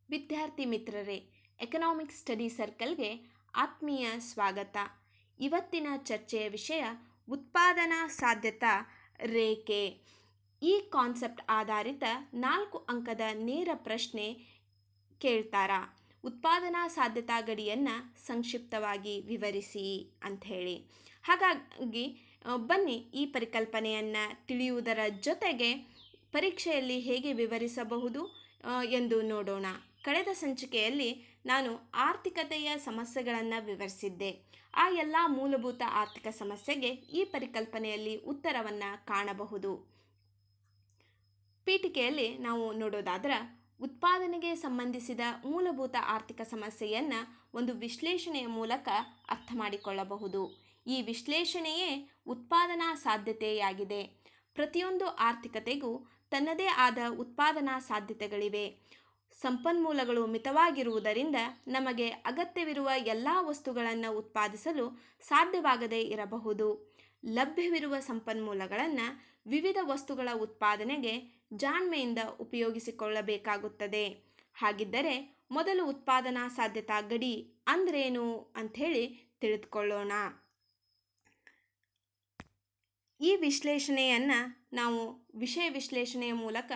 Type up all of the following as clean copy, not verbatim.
ವಿದ್ಯಾರ್ಥಿ ಮಿತ್ರರೇ, economic study ಸರ್ಕಲ್ಗೆ ಆತ್ಮೀಯ ಸ್ವಾಗತ. ಇವತ್ತಿನ ಚರ್ಚೆಯ ವಿಷಯ ಉತ್ಪಾದನಾ ಸಾಧ್ಯತಾ ರೇಖೆ. ಈ ಕಾನ್ಸೆಪ್ಟ್ ಆಧಾರಿತ 4 ಅಂಕದ ನೇರ ಪ್ರಶ್ನೆ ಕೇಳ್ತಾರಾ. ಉತ್ಪಾದನಾ ಸಾಧ್ಯತಾ ಗಡಿಯನ್ನು ಸಂಕ್ಷಿಪ್ತವಾಗಿ ವಿವರಿಸಿ ಅಂಥೇಳಿ. ಹಾಗಾಗಿ ಬನ್ನಿ ಈ ಪರಿಕಲ್ಪನೆಯನ್ನು ತಿಳಿಯುವುದರ ಜೊತೆಗೆ ಪರೀಕ್ಷೆಯಲ್ಲಿ ಹೇಗೆ ವಿವರಿಸಬಹುದು ಎಂದು ನೋಡೋಣ. ಕಳೆದ ಸಂಚಿಕೆಯಲ್ಲಿ ನಾನು ಆರ್ಥಿಕತೆಯ ಸಮಸ್ಯೆಗಳನ್ನು ವಿವರಿಸಿದ್ದೆ. ಆ ಎಲ್ಲ ಮೂಲಭೂತ ಆರ್ಥಿಕ ಸಮಸ್ಯೆಗೆ ಈ ಪರಿಕಲ್ಪನೆಯಲ್ಲಿ ಉತ್ತರವನ್ನು ಕಾಣಬಹುದು. ಪೀಠಿಕೆಯಲ್ಲಿ ನಾವು ನೋಡೋದಾದ್ರೆ, ಉತ್ಪಾದನೆಗೆ ಸಂಬಂಧಿಸಿದ ಮೂಲಭೂತ ಆರ್ಥಿಕ ಸಮಸ್ಯೆಯನ್ನು ಒಂದು ವಿಶ್ಲೇಷಣೆಯ ಮೂಲಕ ಅರ್ಥ ಮಾಡಿಕೊಳ್ಳಬಹುದು. ಈ ವಿಶ್ಲೇಷಣೆಯೇ ಉತ್ಪಾದನಾ ಸಾಧ್ಯತೆಯಾಗಿದೆ. ಪ್ರತಿಯೊಂದು ಆರ್ಥಿಕತೆಗೂ ತನ್ನದೇ ಆದ ಉತ್ಪಾದನಾ ಸಾಧ್ಯತೆಗಳಿವೆ. ಸಂಪನ್ಮೂಲಗಳು ಮಿತವಾಗಿರುವುದರಿಂದ ನಮಗೆ ಅಗತ್ಯವಿರುವ ಎಲ್ಲ ವಸ್ತುಗಳನ್ನು ಉತ್ಪಾದಿಸಲು ಸಾಧ್ಯವಾಗದೇ ಇರಬಹುದು. ಲಭ್ಯವಿರುವ ಸಂಪನ್ಮೂಲಗಳನ್ನು ವಿವಿಧ ವಸ್ತುಗಳ ಉತ್ಪಾದನೆಗೆ ಜಾಣ್ಮೆಯಿಂದ ಉಪಯೋಗಿಸಿಕೊಳ್ಳಬೇಕಾಗುತ್ತದೆ. ಹಾಗಿದ್ದರೆ ಮೊದಲು ಉತ್ಪಾದನಾ ಸಾಧ್ಯತಾ ಗಡಿ ಅಂದ್ರೇನು ಅಂಥೇಳಿ ತಿಳಿದುಕೊಳ್ಳೋಣ. ಈ ವಿಶ್ಲೇಷಣೆಯನ್ನು ನಾವು ವಿಷಯ ವಿಶ್ಲೇಷಣೆಯ ಮೂಲಕ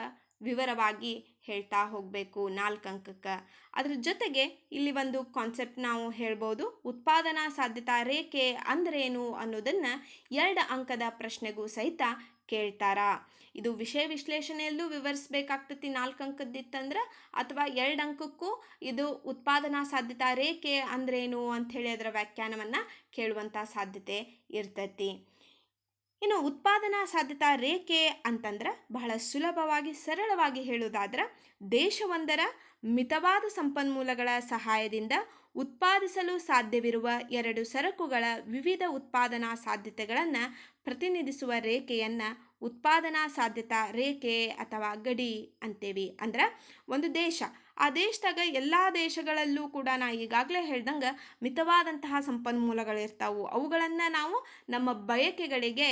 ವಿವರವಾಗಿ ಹೇಳ್ತಾ ಹೋಗಬೇಕು 4 ಅಂಕಕ್ಕೆ. ಅದ್ರ ಜೊತೆಗೆ ಇಲ್ಲಿ ಒಂದು ಕಾನ್ಸೆಪ್ಟ್ ನಾವು ಹೇಳ್ಬೋದು. ಉತ್ಪಾದನಾ ಸಾಧ್ಯತಾ ರೇಖೆ ಅಂದ್ರೇನು ಅನ್ನೋದನ್ನು 2 ಅಂಕದ ಪ್ರಶ್ನೆಗೂ ಸಹಿತ ಕೇಳ್ತಾರ. ಇದು ವಿಷಯ ವಿಶ್ಲೇಷಣೆಯಲ್ಲೂ ವಿವರಿಸಬೇಕಾಗ್ತತಿ 4 ಅಂಕದ್ದಿತ್ತಂದ್ರೆ, ಅಥವಾ 2 ಅಂಕಕ್ಕೂ ಇದು ಉತ್ಪಾದನಾ ಸಾಧ್ಯತಾ ರೇಖೆ ಅಂದ್ರೇನು ಅಂಥೇಳಿ ಅದರ ವ್ಯಾಖ್ಯಾನವನ್ನು ಕೇಳುವಂಥ ಸಾಧ್ಯತೆ ಇರ್ತೈತಿ. ಇನ್ನು ಉತ್ಪಾದನಾ ಸಾಧ್ಯತಾ ರೇಖೆ ಅಂತಂದ್ರೆ ಬಹಳ ಸುಲಭವಾಗಿ ಸರಳವಾಗಿ ಹೇಳುವುದಾದ್ರೆ, ದೇಶವೊಂದರ ಮಿತವಾದ ಸಂಪನ್ಮೂಲಗಳ ಸಹಾಯದಿಂದ ಉತ್ಪಾದಿಸಲು ಸಾಧ್ಯವಿರುವ 2 ಸರಕುಗಳ ವಿವಿಧ ಉತ್ಪಾದನಾ ಸಾಧ್ಯತೆಗಳನ್ನು ಪ್ರತಿನಿಧಿಸುವ ರೇಖೆಯನ್ನು ಉತ್ಪಾದನಾ ಸಾಧ್ಯತಾ ರೇಖೆ ಅಥವಾ ಗಡಿ ಅಂತೇವಿ. ಅಂದ್ರೆ ಒಂದು ದೇಶ, ಆ ದೇಶದಾಗ ಎಲ್ಲ ದೇಶಗಳಲ್ಲೂ ಕೂಡ ನಾ ಈಗಾಗಲೇ ಹೇಳ್ದಂಗೆ ಮಿತವಾದಂತಹ ಸಂಪನ್ಮೂಲಗಳಿರ್ತಾವೆ. ಅವುಗಳನ್ನು ನಾವು ನಮ್ಮ ಬಯಕೆಗಳಿಗೆ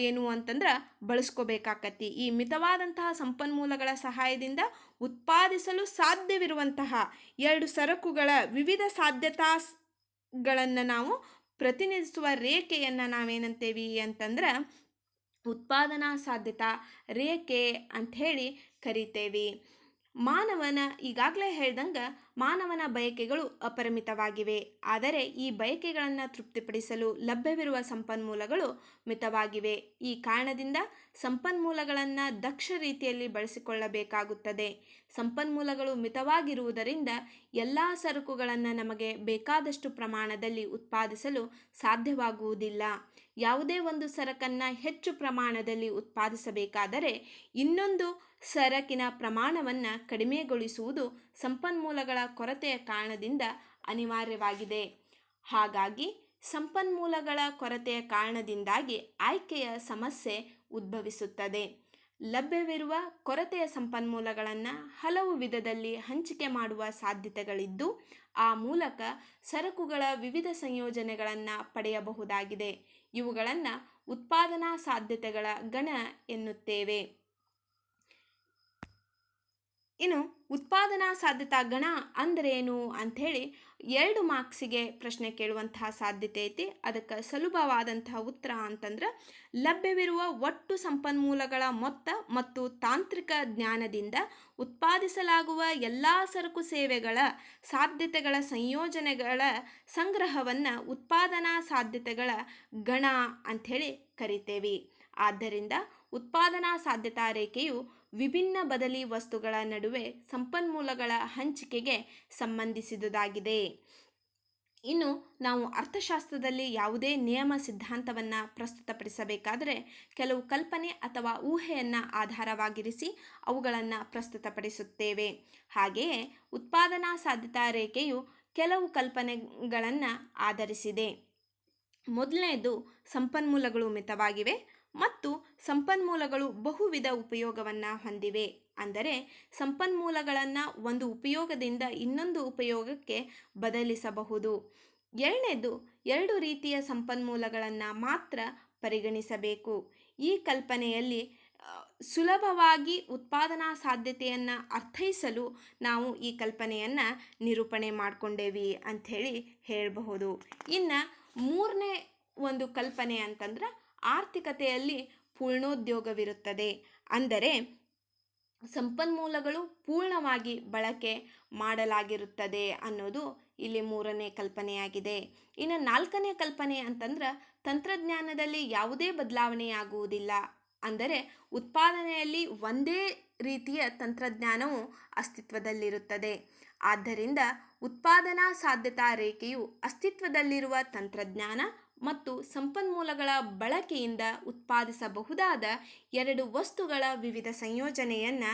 ಏನು ಅಂತಂದ್ರೆ ಬಳಸ್ಕೋಬೇಕಾಕತಿ. ಈ ಮಿತವಾದಂತಹ ಸಂಪನ್ಮೂಲಗಳ ಸಹಾಯದಿಂದ ಉತ್ಪಾದಿಸಲು ಸಾಧ್ಯವಿರುವಂತಹ 2 ಸರಕುಗಳ ವಿವಿಧ ಸಾಧ್ಯತಾಗಳನ್ನು ನಾವು ಪ್ರತಿನಿಧಿಸುವ ರೇಖೆಯನ್ನು ನಾವೇನಂತೇವಿ ಅಂತಂದ್ರೆ ಉತ್ಪಾದನಾ ಸಾಧ್ಯತಾ ರೇಖೆ ಅಂಥೇಳಿ ಕರಿತೇವೆ. ಮಾನವನ ಈಗಾಗಲೇ ಹೇಳ್ದಂಗೆ ಮಾನವನ ಬಯಕೆಗಳು ಅಪರಿಮಿತವಾಗಿವೆ. ಆದರೆ ಈ ಬಯಕೆಗಳನ್ನು ತೃಪ್ತಿಪಡಿಸಲು ಲಭ್ಯವಿರುವ ಸಂಪನ್ಮೂಲಗಳು ಮಿತವಾಗಿವೆ. ಈ ಕಾರಣದಿಂದ ಸಂಪನ್ಮೂಲಗಳನ್ನು ದಕ್ಷ ರೀತಿಯಲ್ಲಿ ಬಳಸಿಕೊಳ್ಳಬೇಕಾಗುತ್ತದೆ. ಸಂಪನ್ಮೂಲಗಳು ಮಿತವಾಗಿರುವುದರಿಂದ ಎಲ್ಲ ಸರಕುಗಳನ್ನು ನಮಗೆ ಬೇಕಾದಷ್ಟು ಪ್ರಮಾಣದಲ್ಲಿ ಉತ್ಪಾದಿಸಲು ಸಾಧ್ಯವಾಗುವುದಿಲ್ಲ. ಯಾವುದೇ ಒಂದು ಸರಕನ್ನು ಹೆಚ್ಚು ಪ್ರಮಾಣದಲ್ಲಿ ಉತ್ಪಾದಿಸಬೇಕಾದರೆ ಇನ್ನೊಂದು ಸರಕಿನ ಪ್ರಮಾಣವನ್ನು ಕಡಿಮೆಗೊಳಿಸುವುದು ಸಂಪನ್ಮೂಲಗಳ ಕೊರತೆಯ ಕಾರಣದಿಂದ ಅನಿವಾರ್ಯವಾಗಿದೆ. ಹಾಗಾಗಿ ಸಂಪನ್ಮೂಲಗಳ ಕೊರತೆಯ ಕಾರಣದಿಂದಾಗಿ ಆಯ್ಕೆಯ ಸಮಸ್ಯೆ ಉದ್ಭವಿಸುತ್ತದೆ. ಲಭ್ಯವಿರುವ ಕೊರತೆಯ ಸಂಪನ್ಮೂಲಗಳನ್ನು ಹಲವು ವಿಧದಲ್ಲಿ ಹಂಚಿಕೆ ಮಾಡುವ ಸಾಧ್ಯತೆಗಳಿದ್ದು, ಆ ಮೂಲಕ ಸರಕುಗಳ ವಿವಿಧ ಸಂಯೋಜನೆಗಳನ್ನು ಪಡೆಯಬಹುದಾಗಿದೆ. ಇವುಗಳನ್ನು ಉತ್ಪಾದನಾ ಸಾಧ್ಯತೆಗಳ ಗಣ ಎನ್ನುತ್ತೇವೆ. ಇನ್ನು ಉತ್ಪಾದನಾ ಸಾಧ್ಯತಾ ಗಣ ಅಂದ್ರೇನು ಅಂಥೇಳಿ 2 ಮಾರ್ಕ್ಸಿಗೆ ಪ್ರಶ್ನೆ ಕೇಳುವಂತಹ ಸಾಧ್ಯತೆ ಐತಿ. ಅದಕ್ಕೆ ಸುಲಭವಾದಂತಹ ಉತ್ತರ ಅಂತಂದ್ರೆ, ಲಭ್ಯವಿರುವ ಒಟ್ಟು ಸಂಪನ್ಮೂಲಗಳ ಮೊತ್ತ ಮತ್ತು ತಾಂತ್ರಿಕ ಜ್ಞಾನದಿಂದ ಉತ್ಪಾದಿಸಲಾಗುವ ಎಲ್ಲ ಸರಕು ಸೇವೆಗಳ ಸಾಧ್ಯತೆಗಳ ಸಂಯೋಜನೆಗಳ ಸಂಗ್ರಹವನ್ನು ಉತ್ಪಾದನಾ ಸಾಧ್ಯತೆಗಳ ಗಣ ಅಂಥೇಳಿ ಕರಿತೇವೆ. ಆದ್ದರಿಂದ ಉತ್ಪಾದನಾ ಸಾಧ್ಯತಾ ರೇಖೆಯು ವಿಭಿನ್ನ ಬದಲಿ ವಸ್ತುಗಳ ನಡುವೆ ಸಂಪನ್ಮೂಲಗಳ ಹಂಚಿಕೆಗೆ ಸಂಬಂಧಿಸಿದುದಾಗಿದೆ. ಇನ್ನು ನಾವು ಅರ್ಥಶಾಸ್ತ್ರದಲ್ಲಿ ಯಾವುದೇ ನಿಯಮ ಸಿದ್ಧಾಂತವನ್ನು ಪ್ರಸ್ತುತಪಡಿಸಬೇಕಾದರೆ ಕೆಲವು ಕಲ್ಪನೆ ಅಥವಾ ಊಹೆಯನ್ನು ಆಧಾರವಾಗಿರಿಸಿ ಅವುಗಳನ್ನು ಪ್ರಸ್ತುತಪಡಿಸುತ್ತೇವೆ. ಹಾಗೆಯೇ ಉತ್ಪಾದನಾ ಸಾಧ್ಯತಾ ರೇಖೆಯು ಕೆಲವು ಕಲ್ಪನೆಗಳನ್ನು ಆಧರಿಸಿದೆ. ಮೊದಲನೇದು, ಸಂಪನ್ಮೂಲಗಳು ಮಿತವಾಗಿವೆ ಮತ್ತು ಸಂಪನ್ಮೂಲಗಳು ಬಹುವಿಧ ಉಪಯೋಗವನ್ನು ಹೊಂದಿವೆ. ಅಂದರೆ ಸಂಪನ್ಮೂಲಗಳನ್ನು ಒಂದು ಉಪಯೋಗದಿಂದ ಇನ್ನೊಂದು ಉಪಯೋಗಕ್ಕೆ ಬದಲಿಸಬಹುದು. ಎರಡನೇದು, 2 ರೀತಿಯ ಸಂಪನ್ಮೂಲಗಳನ್ನು ಮಾತ್ರ ಪರಿಗಣಿಸಬೇಕು. ಈ ಕಲ್ಪನೆಯಲ್ಲಿ ಸುಲಭವಾಗಿ ಉತ್ಪಾದನಾ ಸಾಧ್ಯತೆಯನ್ನು ಅರ್ಥೈಸಲು ನಾವು ಈ ಕಲ್ಪನೆಯನ್ನು ನಿರೂಪಣೆ ಮಾಡಿಕೊಂಡೇವಿ ಅಂಥೇಳಿ ಹೇಳಬಹುದು. ಇನ್ನು ಮೂರನೇ ಒಂದು ಕಲ್ಪನೆ ಅಂತಂದ್ರೆ ಆರ್ಥಿಕತೆಯಲ್ಲಿ ಪೂರ್ಣೋದ್ಯೋಗವಿರುತ್ತದೆ. ಅಂದರೆ ಸಂಪನ್ಮೂಲಗಳು ಪೂರ್ಣವಾಗಿ ಬಳಕೆ ಮಾಡಲಾಗಿರುತ್ತದೆ ಅನ್ನೋದು ಇಲ್ಲಿ ಮೂರನೇ ಕಲ್ಪನೆಯಾಗಿದೆ. ಇನ್ನು ನಾಲ್ಕನೇ ಕಲ್ಪನೆ ಅಂತಂದ್ರೆ ತಂತ್ರಜ್ಞಾನದಲ್ಲಿ ಯಾವುದೇ ಬದಲಾವಣೆಯಾಗುವುದಿಲ್ಲ. ಅಂದರೆ ಉತ್ಪಾದನೆಯಲ್ಲಿ ಒಂದೇ ರೀತಿಯ ತಂತ್ರಜ್ಞಾನವು ಅಸ್ತಿತ್ವದಲ್ಲಿರುತ್ತದೆ. ಆದ್ದರಿಂದ ಉತ್ಪಾದನಾ ಸಾಧ್ಯತಾ ರೇಖೆಯು ಅಸ್ತಿತ್ವದಲ್ಲಿರುವ ತಂತ್ರಜ್ಞಾನ ಮತ್ತು ಸಂಪನ್ಮೂಲಗಳ ಬಳಕೆಯಿಂದ ಉತ್ಪಾದಿಸಬಹುದಾದ ಎರಡು ವಸ್ತುಗಳ ವಿವಿಧ ಸಂಯೋಜನೆಯನ್ನು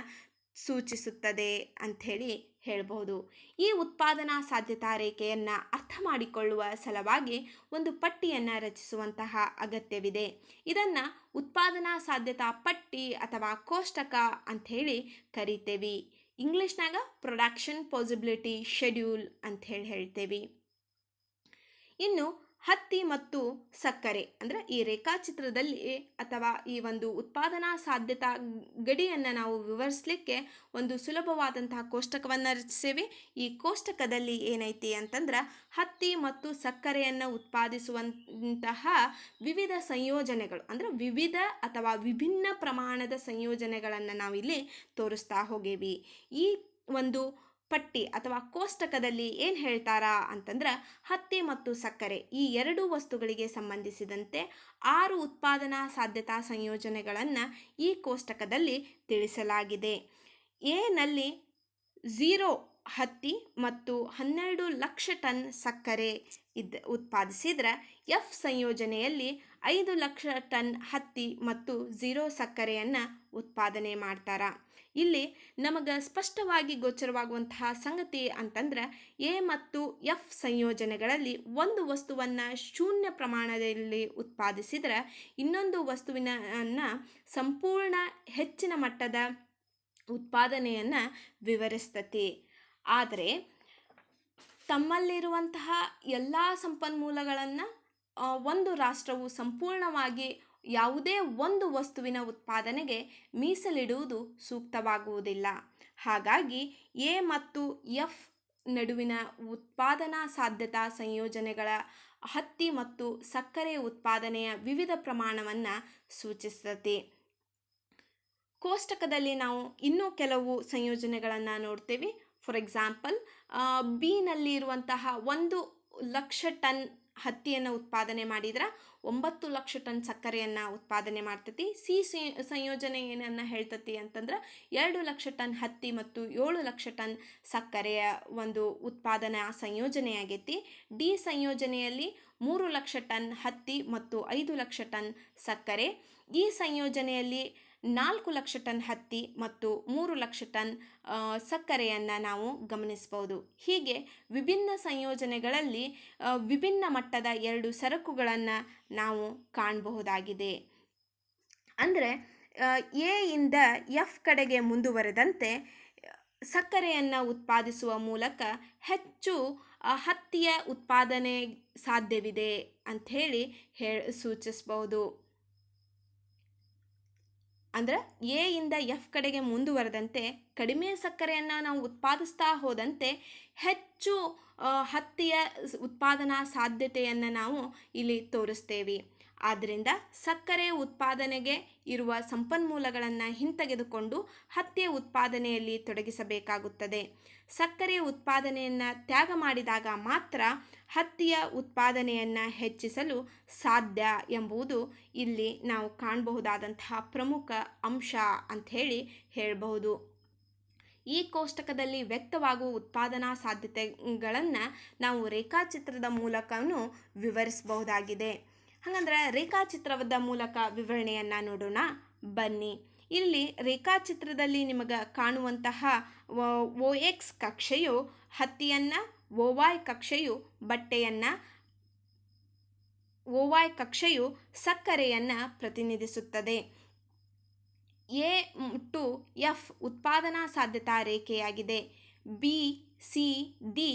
ಸೂಚಿಸುತ್ತದೆ ಅಂಥೇಳಿ ಹೇಳ್ಬೋದು. ಈ ಉತ್ಪಾದನಾ ಸಾಧ್ಯತಾ ರೇಖೆಯನ್ನು ಅರ್ಥ ಮಾಡಿಕೊಳ್ಳುವ ಸಲುವಾಗಿ ಒಂದು ಪಟ್ಟಿಯನ್ನು ರಚಿಸುವಂತಹ ಅಗತ್ಯವಿದೆ. ಇದನ್ನು ಉತ್ಪಾದನಾ ಸಾಧ್ಯತಾ ಪಟ್ಟಿ ಅಥವಾ ಕೋಷ್ಟಕ ಅಂಥೇಳಿ ಕರಿತೇವೆ. ಇಂಗ್ಲೀಷ್ನಾಗ ಪ್ರೊಡಕ್ಷನ್ ಪಾಸಿಬಿಲಿಟಿ ಶೆಡ್ಯೂಲ್ ಅಂಥೇಳಿ ಹೇಳ್ತೇವೆ. ಇನ್ನು ಹತ್ತಿ ಮತ್ತು ಸಕ್ಕರೆ ಅಂದರೆ ಈ ರೇಖಾಚಿತ್ರದಲ್ಲಿ ಅಥವಾ ಈ ಒಂದು ಉತ್ಪಾದನಾ ಸಾಧ್ಯತಾ ಗಡಿಯನ್ನು ನಾವು ವಿವರಿಸಲಿಕ್ಕೆ ಒಂದು ಸುಲಭವಾದಂತಹ ಕೋಷ್ಟಕವನ್ನು ರಚಿಸೇವೆ. ಈ ಕೋಷ್ಟಕದಲ್ಲಿ ಏನೈತಿ ಅಂತಂದ್ರೆ ಹತ್ತಿ ಮತ್ತು ಸಕ್ಕರೆಯನ್ನು ಉತ್ಪಾದಿಸುವಂತಹ ವಿವಿಧ ಸಂಯೋಜನೆಗಳು ಅಂದರೆ ವಿವಿಧ ಅಥವಾ ವಿಭಿನ್ನ ಪ್ರಮಾಣದ ಸಂಯೋಜನೆಗಳನ್ನು ನಾವಿಲ್ಲಿ ತೋರಿಸ್ತಾ ಹೋಗೇವಿ. ಈ ಒಂದು ಪಟ್ಟಿ ಅಥವಾ ಕೋಷ್ಟಕದಲ್ಲಿ ಏನು ಹೇಳ್ತಾರ ಅಂತಂದ್ರೆ ಹತ್ತಿ ಮತ್ತು ಸಕ್ಕರೆ ಈ ಎರಡು ವಸ್ತುಗಳಿಗೆ ಸಂಬಂಧಿಸಿದಂತೆ 6 ಉತ್ಪಾದನಾ ಸಾಧ್ಯತಾ ಸಂಯೋಜನೆಗಳನ್ನು ಈ ಕೋಷ್ಟಕದಲ್ಲಿ ತಿಳಿಸಲಾಗಿದೆ. ಎನಲ್ಲಿ 0 ಹತ್ತಿ ಮತ್ತು 12 ಲಕ್ಷ ಟನ್ ಸಕ್ಕರೆ ಉತ್ಪಾದಿಸಿದ್ರೆ ಎಫ್ ಸಂಯೋಜನೆಯಲ್ಲಿ 5 ಲಕ್ಷ ಟನ್ ಹತ್ತಿ ಮತ್ತು 0 ಸಕ್ಕರೆಯನ್ನು ಉತ್ಪಾದನೆ ಮಾಡ್ತಾರ. ಇಲ್ಲಿ ನಮಗೆ ಸ್ಪಷ್ಟವಾಗಿ ಗೋಚರವಾಗುವಂತಹ ಸಂಗತಿ ಅಂತಂದ್ರೆ ಎ ಮತ್ತು ಎಫ್ ಸಂಯೋಜನೆಗಳಲ್ಲಿ ಒಂದು ವಸ್ತುವನ್ನು ಶೂನ್ಯ ಪ್ರಮಾಣದಲ್ಲಿ ಉತ್ಪಾದಿಸಿದ್ರೆ ಇನ್ನೊಂದು ವಸ್ತುವಿನ ಸಂಪೂರ್ಣ ಹೆಚ್ಚಿನ ಮಟ್ಟದ ಉತ್ಪಾದನೆಯನ್ನು ವಿವರಿಸ್ತತಿ. ಆದರೆ ತಮ್ಮಲ್ಲಿರುವಂತಹ ಎಲ್ಲ ಸಂಪನ್ಮೂಲಗಳನ್ನು ಒಂದು ರಾಷ್ಟ್ರವು ಸಂಪೂರ್ಣವಾಗಿ ಯಾವುದೇ ಒಂದು ವಸ್ತುವಿನ ಉತ್ಪಾದನೆಗೆ ಮೀಸಲಿಡುವುದು ಸೂಕ್ತವಾಗುವುದಿಲ್ಲ. ಹಾಗಾಗಿ ಎ ಮತ್ತು ಎಫ್ ನಡುವಿನ ಉತ್ಪಾದನಾ ಸಾಧ್ಯತಾ ಸಂಯೋಜನೆಗಳ ಹತ್ತಿ ಮತ್ತು ಸಕ್ಕರೆ ಉತ್ಪಾದನೆಯ ವಿವಿಧ ಪ್ರಮಾಣವನ್ನು ಸೂಚಿಸುತ್ತದೆ. ಕೋಷ್ಟಕದಲ್ಲಿ ನಾವು ಇನ್ನೂ ಕೆಲವು ಸಂಯೋಜನೆಗಳನ್ನು ನೋಡ್ತೇವೆ. ಫಾರ್ ಎಕ್ಸಾಂಪಲ್ ಬಿನಲ್ಲಿ ಇರುವಂತಹ 1 ಲಕ್ಷ ಟನ್ ಹತ್ತಿಯನ್ನು ಉತ್ಪಾದನೆ ಮಾಡಿದ್ರೆ 9 ಲಕ್ಷ ಟನ್ ಸಕ್ಕರೆಯನ್ನು ಉತ್ಪಾದನೆ ಮಾಡ್ತತಿ. ಸಿ ಸಂಯೋಜನೆ ಏನನ್ನು ಹೇಳ್ತತಿ ಅಂತಂದ್ರೆ 2 ಲಕ್ಷ ಟನ್ ಹತ್ತಿ ಮತ್ತು 7 ಲಕ್ಷ ಟನ್ ಸಕ್ಕರೆಯ ಒಂದು ಉತ್ಪಾದನಾ ಸಂಯೋಜನೆಯಾಗೈತಿ. ಡಿ ಸಂಯೋಜನೆಯಲ್ಲಿ 3 ಲಕ್ಷ ಟನ್ ಹತ್ತಿ ಮತ್ತು 5 ಲಕ್ಷ ಟನ್ ಸಕ್ಕರೆ. ಈ ಸಂಯೋಜನೆಯಲ್ಲಿ 4 ಲಕ್ಷ ಟನ್ ಹತ್ತಿ ಮತ್ತು 3 ಲಕ್ಷ ಟನ್ ಸಕ್ಕರೆಯನ್ನು ನಾವು ಗಮನಿಸಬಹುದು. ಹೀಗೆ ವಿಭಿನ್ನ ಸಂಯೋಜನೆಗಳಲ್ಲಿ ವಿಭಿನ್ನ ಮಟ್ಟದ 2 ಸರಕುಗಳನ್ನು ನಾವು ಕಾಣಬಹುದಾಗಿದೆ. ಅಂದರೆ ಎ ಇಂದ ಎಫ್ ಕಡೆಗೆ ಮುಂದುವರೆದಂತೆ ಸಕ್ಕರೆಯನ್ನು ಉತ್ಪಾದಿಸುವ ಮೂಲಕ ಹೆಚ್ಚು ಹತ್ತಿಯ ಉತ್ಪಾದನೆ ಸಾಧ್ಯವಿದೆ ಅಂಥೇಳಿ ಸೂಚಿಸಬಹುದು. ಅಂದರೆ ಎ ಇಂದ ಎಫ್ ಕಡೆಗೆ ಮುಂದುವರೆದಂತೆ ಕಡಿಮೆ ಸಕ್ಕರೆಯನ್ನು ನಾವು ಉತ್ಪಾದಿಸ್ತಾ ಹೋದಂತೆ ಹೆಚ್ಚು ಹತ್ತಿಯ ಉತ್ಪಾದನಾ ಸಾಧ್ಯತೆಯನ್ನು ನಾವು ಇಲ್ಲಿ ತೋರಿಸ್ತೇವೆ. ಆದ್ದರಿಂದ ಸಕ್ಕರೆ ಉತ್ಪಾದನೆಗೆ ಇರುವ ಸಂಪನ್ಮೂಲಗಳನ್ನು ಹಿಂತೆಗೆದುಕೊಂಡು ಹತ್ತಿಯ ಉತ್ಪಾದನೆಯಲ್ಲಿ ತೊಡಗಿಸಬೇಕಾಗುತ್ತದೆ. ಸಕ್ಕರೆ ಉತ್ಪಾದನೆಯನ್ನು ತ್ಯಾಗ ಮಾಡಿದಾಗ ಮಾತ್ರ ಹತ್ತಿಯ ಉತ್ಪಾದನೆಯನ್ನು ಹೆಚ್ಚಿಸಲು ಸಾಧ್ಯ ಎಂಬುದು ಇಲ್ಲಿ ನಾವು ಕಾಣಬಹುದಾದಂತಹ ಪ್ರಮುಖ ಅಂಶ ಅಂಥೇಳಿ ಹೇಳಬಹುದು. ಈ ಕೋಷ್ಟಕದಲ್ಲಿ ವ್ಯಕ್ತವಾಗುವ ಉತ್ಪಾದನಾ ಸಾಧ್ಯತೆಗಳನ್ನು ನಾವು ರೇಖಾಚಿತ್ರದ ಮೂಲಕವೂ ವಿವರಿಸಬಹುದಾಗಿದೆ. ಹಾಗಂದ್ರೆ ರೇಖಾಚಿತ್ರದ ಮೂಲಕ ವಿವರಣೆಯನ್ನು ನೋಡೋಣ ಬನ್ನಿ. ಇಲ್ಲಿ ರೇಖಾಚಿತ್ರದಲ್ಲಿ ನಿಮಗೆ ಕಾಣುವಂತಹ OX ಕಕ್ಷೆಯು ಹತ್ತಿಯನ್ನು, OY ಕಕ್ಷೆಯು ಬಟ್ಟೆಯನ್ನು, OY ಕಕ್ಷೆಯು ಸಕ್ಕರೆಯನ್ನು ಪ್ರತಿನಿಧಿಸುತ್ತದೆ. ಎ ಟು ಎಫ್ ಉತ್ಪಾದನಾ ಸಾಧ್ಯತಾ ರೇಖೆಯಾಗಿದೆ. ಬಿ, ಸಿ, ಡಿ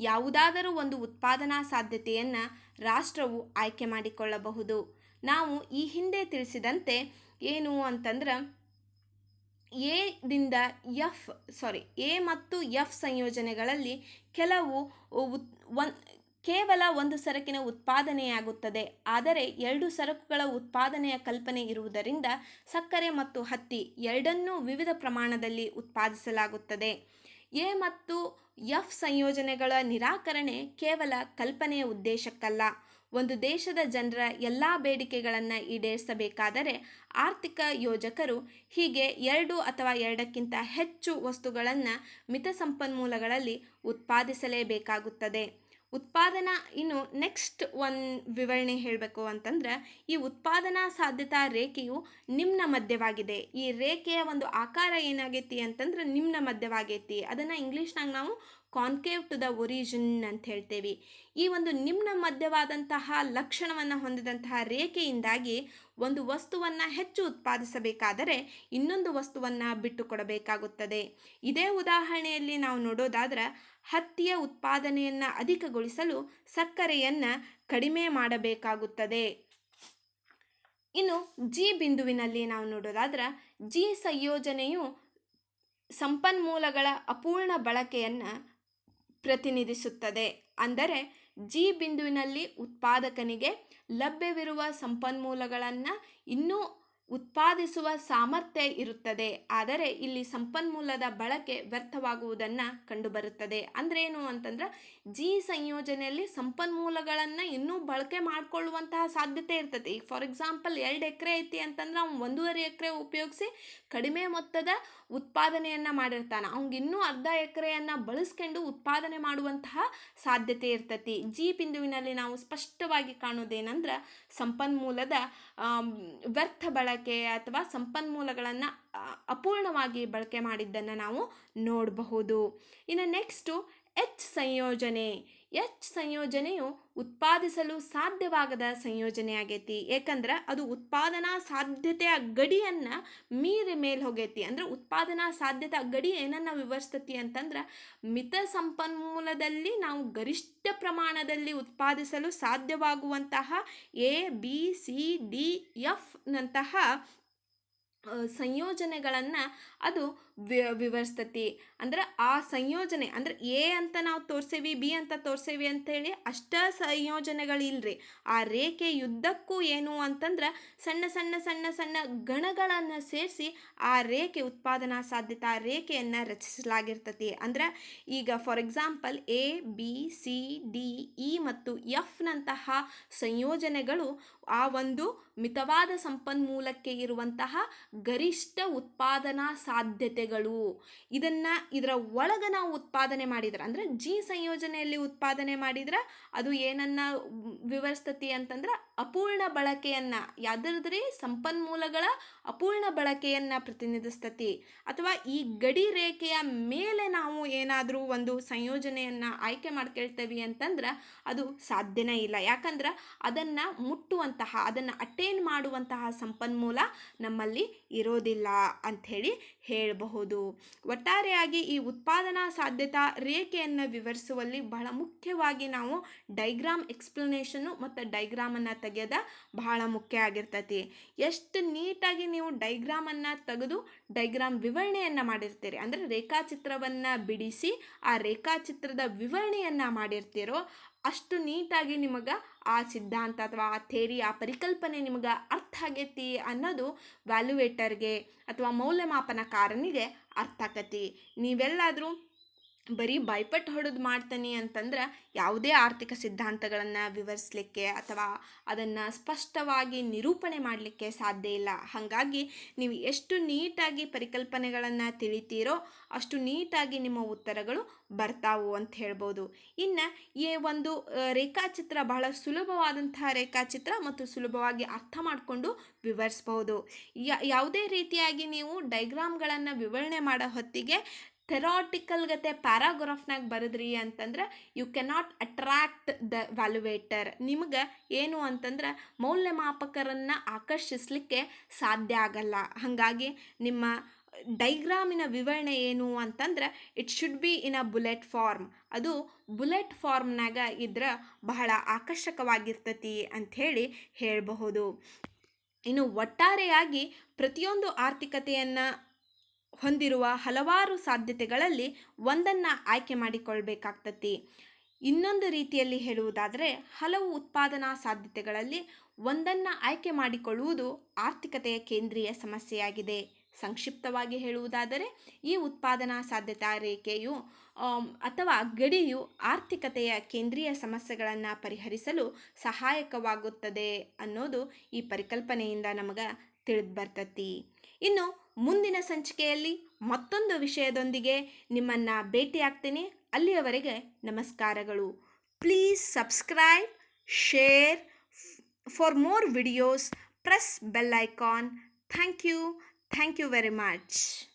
ಯಾವುದಾದರೂ ಒಂದು ಉತ್ಪಾದನಾ ಸಾಧ್ಯತೆಯನ್ನು ರಾಷ್ಟ್ರವು ಆಯ್ಕೆ ಮಾಡಿಕೊಳ್ಳಬಹುದು. ನಾವು ಈ ಹಿಂದೆ ತಿಳಿಸಿದಂತೆ ಏನು ಅಂತಂದ್ರೆ ಎದಿಂದ ಎ ಮತ್ತು ಎಫ್ ಸಂಯೋಜನೆಗಳಲ್ಲಿ ಕೇವಲ ಒಂದು ಸರಕಿನ ಉತ್ಪಾದನೆಯಾಗುತ್ತದೆ. ಆದರೆ 2 ಸರಕುಗಳ ಉತ್ಪಾದನೆಯ ಕಲ್ಪನೆ ಇರುವುದರಿಂದ ಸಕ್ಕರೆ ಮತ್ತು ಹತ್ತಿ ಎರಡನ್ನೂ ವಿವಿಧ ಪ್ರಮಾಣದಲ್ಲಿ ಉತ್ಪಾದಿಸಲಾಗುತ್ತದೆ. ಎ ಮತ್ತು ಎಫ್ ಸಂಯೋಜನೆಗಳ ನಿರಾಕರಣೆ ಕೇವಲ ಕಲ್ಪನೆಯ ಉದ್ದೇಶಕ್ಕಲ್ಲ. ಒಂದು ದೇಶದ ಜನರ ಎಲ್ಲ ಬೇಡಿಕೆಗಳನ್ನು ಈಡೇರಿಸಬೇಕಾದರೆ ಆರ್ಥಿಕ ಯೋಜಕರು ಹೀಗೆ 2 ಅಥವಾ 2ಕ್ಕಿಂತ ಹೆಚ್ಚು ವಸ್ತುಗಳನ್ನು ಮಿತ ಸಂಪನ್ಮೂಲಗಳಲ್ಲಿ ಉತ್ಪಾದಿಸಲೇಬೇಕಾಗುತ್ತದೆ. ಉತ್ಪಾದನಾ ಇನ್ನು ನೆಕ್ಸ್ಟ್ ಒಂದು ವಿವರಣೆ ಹೇಳಬೇಕು ಅಂತಂದ್ರೆ, ಈ ಉತ್ಪಾದನಾ ಸಾಧ್ಯತಾ ರೇಖೆಯು ನಿಮ್ನ ಮಧ್ಯವಾಗಿದೆ. ಈ ರೇಖೆಯ ಒಂದು ಆಕಾರ ಏನಾಗೈತಿ ಅಂತಂದ್ರೆ ನಿಮ್ನ ಮಧ್ಯವಾಗೈತಿ. ಅದನ್ನು ಇಂಗ್ಲೀಷ್ನಾಗ ನಾವು ಕಾನ್ಕೇವ್ ಟು ದ ಒರಿಜಿನ್ ಅಂತ ಹೇಳ್ತೇವೆ. ಈ ಒಂದು ನಿಮ್ನ ಮಧ್ಯವಾದಂತಹ ಲಕ್ಷಣವನ್ನು ಹೊಂದಿದಂತಹ ರೇಖೆಯಿಂದಾಗಿ ಒಂದು ವಸ್ತುವನ್ನು ಹೆಚ್ಚು ಉತ್ಪಾದಿಸಬೇಕಾದರೆ ಇನ್ನೊಂದು ವಸ್ತುವನ್ನು ಬಿಟ್ಟು ಕೊಡಬೇಕಾಗುತ್ತದೆ. ಇದೇ ಉದಾಹರಣೆಯಲ್ಲಿ ನಾವು ನೋಡೋದಾದ್ರೆ ಹತ್ತಿಯ ಉತ್ಪಾದನೆಯನ್ನು ಅಧಿಕಗೊಳಿಸಲು ಸಕ್ಕರೆಯನ್ನು ಕಡಿಮೆ ಮಾಡಬೇಕಾಗುತ್ತದೆ. ಇನ್ನು ಜಿ ಬಿಂದುವಿನಲ್ಲಿ ನಾವು ನೋಡೋದಾದ್ರೆ ಜಿ ಸಂಯೋಜನೆಯು ಸಂಪನ್ಮೂಲಗಳ ಅಪೂರ್ಣ ಬಳಕೆಯನ್ನು ಪ್ರತಿನಿಧಿಸುತ್ತದೆ. ಅಂದರೆ ಜಿ ಬಿಂದುವಿನಲ್ಲಿ ಉತ್ಪಾದಕನಿಗೆ ಲಭ್ಯವಿರುವ ಸಂಪನ್ಮೂಲಗಳನ್ನು ಇನ್ನೂ ಉತ್ಪಾದಿಸುವ ಸಾಮರ್ಥ್ಯ ಇರುತ್ತದೆ. ಆದರೆ ಇಲ್ಲಿ ಸಂಪನ್ಮೂಲದ ಬಳಕೆ ವ್ಯರ್ಥವಾಗುವುದನ್ನು ಕಂಡುಬರುತ್ತದೆ. ಅಂದ್ರೆ ಏನು ಅಂತಂದ್ರೆ ಜಿ ಸಂಯೋಜನೆಯಲ್ಲಿ ಸಂಪನ್ಮೂಲಗಳನ್ನು ಇನ್ನೂ ಬಳಕೆ ಮಾಡಿಕೊಳ್ಳುವಂತಹ ಸಾಧ್ಯತೆ ಇರ್ತದೆ. ಈಗ ಫಾರ್ ಎಕ್ಸಾಂಪಲ್ 2 ಎಕರೆ ಐತಿ ಅಂತಂದ್ರೆ ಅವ್ನು 1.5 ಎಕರೆ ಉಪಯೋಗಿಸಿ ಕಡಿಮೆ ಮೊತ್ತದ ಉತ್ಪಾದನೆಯನ್ನು ಮಾಡಿರ್ತಾನೆ. ಅವ್ನಿಗೆ ಇನ್ನೂ ಅರ್ಧ ಎಕರೆಯನ್ನು ಬಳಸ್ಕೊಂಡು ಉತ್ಪಾದನೆ ಮಾಡುವಂತಹ ಸಾಧ್ಯತೆ ಇರ್ತತಿ. ಜಿ ಬಿಂದುವಿನಲ್ಲಿ ನಾವು ಸ್ಪಷ್ಟವಾಗಿ ಕಾಣೋದೇನೆಂದ್ರೆ ಸಂಪನ್ಮೂಲದ ವ್ಯರ್ಥ ಬಳಕೆ ಅಥವಾ ಸಂಪನ್ಮೂಲಗಳನ್ನು ಅಪೂರ್ಣವಾಗಿ ಬಳಕೆ ಮಾಡಿದ್ದನ್ನು ನಾವು ನೋಡಬಹುದು. ಇನ್ನು ನೆಕ್ಸ್ಟು ಎಚ್ ಸಂಯೋಜನೆಯು ಉತ್ಪಾದಿಸಲು ಸಾಧ್ಯವಾಗದ ಸಂಯೋಜನೆಯಾಗೈತಿ. ಏಕೆಂದ್ರೆ ಅದು ಉತ್ಪಾದನಾ ಸಾಧ್ಯತೆಯ ಗಡಿಯನ್ನು ಮೀರಿ ಮೇಲೆ ಹೋಗೈತಿ. ಅಂದ್ರೆ ಉತ್ಪಾದನಾ ಸಾಧ್ಯತಾ ಗಡಿ ಏನನ್ನ ವಿವರಿಸ್ತತಿ ಅಂತಂದ್ರೆ ಮಿತ ಸಂಪನ್ಮೂಲದಲ್ಲಿ ನಾವು ಗರಿಷ್ಠ ಪ್ರಮಾಣದಲ್ಲಿ ಉತ್ಪಾದಿಸಲು ಸಾಧ್ಯವಾಗುವಂತಹ A B C D F ನಂತಹ ಸಂಯೋಜನೆಗಳನ್ನು ಅದು ವಿವರಿಸ್ತತಿ. ಅಂದ್ರೆ ಆ ಸಂಯೋಜನೆ ಅಂದ್ರೆ ಎ ಅಂತ ನಾವು ತೋರಿಸೇವಿ, ಬಿ ಅಂತ ತೋರಿಸೇವಿ ಅಂತೇಳಿ ಅಷ್ಟ ಸಂಯೋಜನೆಗಳಿಲ್ರಿ. ಆ ರೇಖೆ ಯುದ್ಧಕ್ಕೂ ಏನು ಅಂತಂದ್ರೆ ಸಣ್ಣ ಸಣ್ಣ ಸಣ್ಣ ಸಣ್ಣ ಗಣಗಳನ್ನು ಸೇರಿಸಿ ಆ ರೇಖೆ ಉತ್ಪಾದನಾ ಸಾಧ್ಯತಾ ರೇಖೆಯನ್ನು ರಚಿಸಲಾಗಿರ್ತತಿ. ಅಂದ್ರೆ ಈಗ for example A B C D E ಮತ್ತು ಎಫ್ ನಂತಹ ಸಂಯೋಜನೆಗಳು ಆ ಒಂದು ಮಿತವಾದ ಸಂಪನ್ಮೂಲಕ್ಕೆ ಇರುವಂತಹ ಗರಿಷ್ಠ ಉತ್ಪಾದನಾ ಸಾಧ್ಯತೆಗಳು. ಇದರ ಒಳಗೆ ನಾವು ಉತ್ಪಾದನೆ ಮಾಡಿದ್ರೆ ಅಂದ್ರೆ ಜಿ ಸಂಯೋಜನೆಯಲ್ಲಿ ಉತ್ಪಾದನೆ ಮಾಡಿದ್ರೆ ಅದು ಏನನ್ನ ವಿವರಿಸ್ತತಿ ಅಂತಂದ್ರೆ ಅಪೂರ್ಣ ಬಳಕೆಯನ್ನ, ಯಾವ್ದ್ರಿ ಸಂಪನ್ಮೂಲಗಳ ಅಪೂರ್ಣ ಬಳಕೆಯನ್ನ ಪ್ರತಿನಿಧಿಸ್ತತಿ. ಅಥವಾ ಈ ಗಡಿ ರೇಖೆಯ ಮೇಲೆ ನಾವು ಏನಾದರೂ ಒಂದು ಸಂಯೋಜನೆಯನ್ನ ಆಯ್ಕೆ ಮಾಡ್ಕೊಳ್ತೇವೆ ಅಂತಂದ್ರೆ ಅದು ಸಾಧ್ಯನೇ ಇಲ್ಲ. ಯಾಕಂದ್ರೆ ಅದನ್ನ ಮುಟ್ಟುವಂತಹ, ಅದನ್ನು ಅಟೇನ್ ಮಾಡುವಂತಹ ಸಂಪನ್ಮೂಲ ನಮ್ಮಲ್ಲಿ ಇರೋದಿಲ್ಲ ಅಂಥೇಳಿ ಹೇಳಬಹುದು. ಒಟ್ಟಾರೆಯಾಗಿ ಈ ಉತ್ಪಾದನಾ ಸಾಧ್ಯತಾ ರೇಖೆಯನ್ನು ವಿವರಿಸುವಲ್ಲಿ ಬಹಳ ಮುಖ್ಯವಾಗಿ ನಾವು ಡೈಗ್ರಾಮ್ ಎಕ್ಸ್ಪ್ಲನೇಷನ್ನು ಮತ್ತು ಡೈಗ್ರಾಮನ್ನು ತೆಗೆಯೋದ ಬಹಳ ಮುಖ್ಯ ಆಗಿರ್ತೈತಿ. ಎಷ್ಟು ನೀಟಾಗಿ ನೀವು ಡೈಗ್ರಾಮನ್ನು ತೆಗೆದು ಡೈಗ್ರಾಮ್ ವಿವರಣೆಯನ್ನು ಮಾಡಿರ್ತೀರಿ, ಅಂದರೆ ರೇಖಾಚಿತ್ರವನ್ನು ಬಿಡಿಸಿ ಆ ರೇಖಾಚಿತ್ರದ ವಿವರಣೆಯನ್ನು ಮಾಡಿರ್ತೀರೋ ಅಷ್ಟು ನೀಟಾಗಿ ನಿಮಗೆ ಆ ಸಿದ್ಧಾಂತ ಅಥವಾ ಆ ಥೇರಿ, ಆ ಪರಿಕಲ್ಪನೆ ನಿಮಗೆ ಅರ್ಥ ಆಗೈತಿ ಅನ್ನೋದು ವ್ಯಾಲ್ಯುವೇಟರ್ಗೆ ಅಥವಾ ಮೌಲ್ಯಮಾಪನಕಾರನಿಗೆ ಅರ್ಥ ಆಕತಿ. ನೀವೆಲ್ಲಾದರೂ ಬರೀ ಬಾಯ್ಪಟ್ಟು ಹೊಡೆದು ಮಾಡ್ತೀನಿ ಅಂತಂದ್ರೆ ಯಾವುದೇ ಆರ್ಥಿಕ ಸಿದ್ಧಾಂತಗಳನ್ನು ವಿವರಿಸಲಿಕ್ಕೆ ಅಥವಾ ಅದನ್ನು ಸ್ಪಷ್ಟವಾಗಿ ನಿರೂಪಣೆ ಮಾಡಲಿಕ್ಕೆ ಸಾಧ್ಯ ಇಲ್ಲ. ಹಾಗಾಗಿ ನೀವು ಎಷ್ಟು ನೀಟಾಗಿ ಪರಿಕಲ್ಪನೆಗಳನ್ನು ತಿಳಿತೀರೋ ಅಷ್ಟು ನೀಟಾಗಿ ನಿಮ್ಮ ಉತ್ತರಗಳು ಬರ್ತಾವು ಅಂತ ಹೇಳ್ಬೋದು. ಇನ್ನು ಈ ಒಂದು ರೇಖಾಚಿತ್ರ ಬಹಳ ಸುಲಭವಾದಂತಹ ರೇಖಾಚಿತ್ರ ಮತ್ತು ಸುಲಭವಾಗಿ ಅರ್ಥ ಮಾಡಿಕೊಂಡು ವಿವರಿಸ್ಬೋದು. ಯಾವುದೇ ರೀತಿಯಾಗಿ ನೀವು ಡೈಗ್ರಾಮ್ಗಳನ್ನು ವಿವರಣೆ ಮಾಡೋ ಹೊತ್ತಿಗೆ ಥೆರಾಟಿಕಲ್ ಗತೆ ಪ್ಯಾರಾಗ್ರಾಫ್ನಾಗ ಬರೆದ್ರಿ ಅಂತಂದ್ರೆ ಯು ಕೆನಾಟ್ ಅಟ್ರಾಕ್ಟ್ ದ ವ್ಯಾಲ್ಯುವೇಟರ್. ನಿಮ್ಗೆ ಏನು ಅಂತಂದ್ರೆ ಮೌಲ್ಯಮಾಪಕರನ್ನು ಆಕರ್ಷಿಸಲಿಕ್ಕೆ ಸಾಧ್ಯ ಆಗಲ್ಲ. ಹಾಗಾಗಿ ನಿಮ್ಮ ಡೈಗ್ರಾಮಿನ ವಿವರಣೆ ಏನು ಅಂತಂದ್ರೆ it should be in a bullet form. ಅದು ಬುಲೆಟ್ ಫಾರ್ಮ್ನಾಗ ಇದ್ರೆ ಬಹಳ ಆಕರ್ಷಕವಾಗಿರ್ತತಿ ಅಂಥೇಳಿ ಹೇಳಬಹುದು. ಇನ್ನು ಒಟ್ಟಾರೆಯಾಗಿ ಪ್ರತಿಯೊಂದು ಆರ್ಥಿಕತೆಯನ್ನು ಹೊಂದಿರುವ ಹಲವಾರು ಸಾಧ್ಯತೆಗಳಲ್ಲಿ ಒಂದನ್ನು ಆಯ್ಕೆ ಮಾಡಿಕೊಳ್ಬೇಕಾಗ್ತತಿ. ಇನ್ನೊಂದು ರೀತಿಯಲ್ಲಿ ಹೇಳುವುದಾದರೆ ಹಲವು ಉತ್ಪಾದನಾ ಸಾಧ್ಯತೆಗಳಲ್ಲಿ ಒಂದನ್ನು ಆಯ್ಕೆ ಮಾಡಿಕೊಳ್ಳುವುದು ಆರ್ಥಿಕತೆಯ ಕೇಂದ್ರೀಯ ಸಮಸ್ಯೆಯಾಗಿದೆ. ಸಂಕ್ಷಿಪ್ತವಾಗಿ ಹೇಳುವುದಾದರೆ ಈ ಉತ್ಪಾದನಾ ಸಾಧ್ಯತಾ ರೇಖೆಯು ಅಥವಾ ಗಡಿಯು ಆರ್ಥಿಕತೆಯ ಕೇಂದ್ರೀಯ ಸಮಸ್ಯೆಗಳನ್ನು ಪರಿಹರಿಸಲು ಸಹಾಯಕವಾಗುತ್ತದೆ ಅನ್ನೋದು ಈ ಪರಿಕಲ್ಪನೆಯಿಂದ ನಮಗೆ ತಿಳಿದು ಬರ್ತತಿ. ಇನ್ನು ಮುಂದಿನ ಸಂಚಿಕೆಯಲ್ಲಿ ಮತ್ತೊಂದು ವಿಷಯದೊಂದಿಗೆ ನಿಮ್ಮನ್ನು ಭೇಟಿಯಾಗ್ತೀನಿ. ಅಲ್ಲಿಯವರೆಗೆ ನಮಸ್ಕಾರಗಳು. Please subscribe, share for more videos, press bell icon. Thank you very much.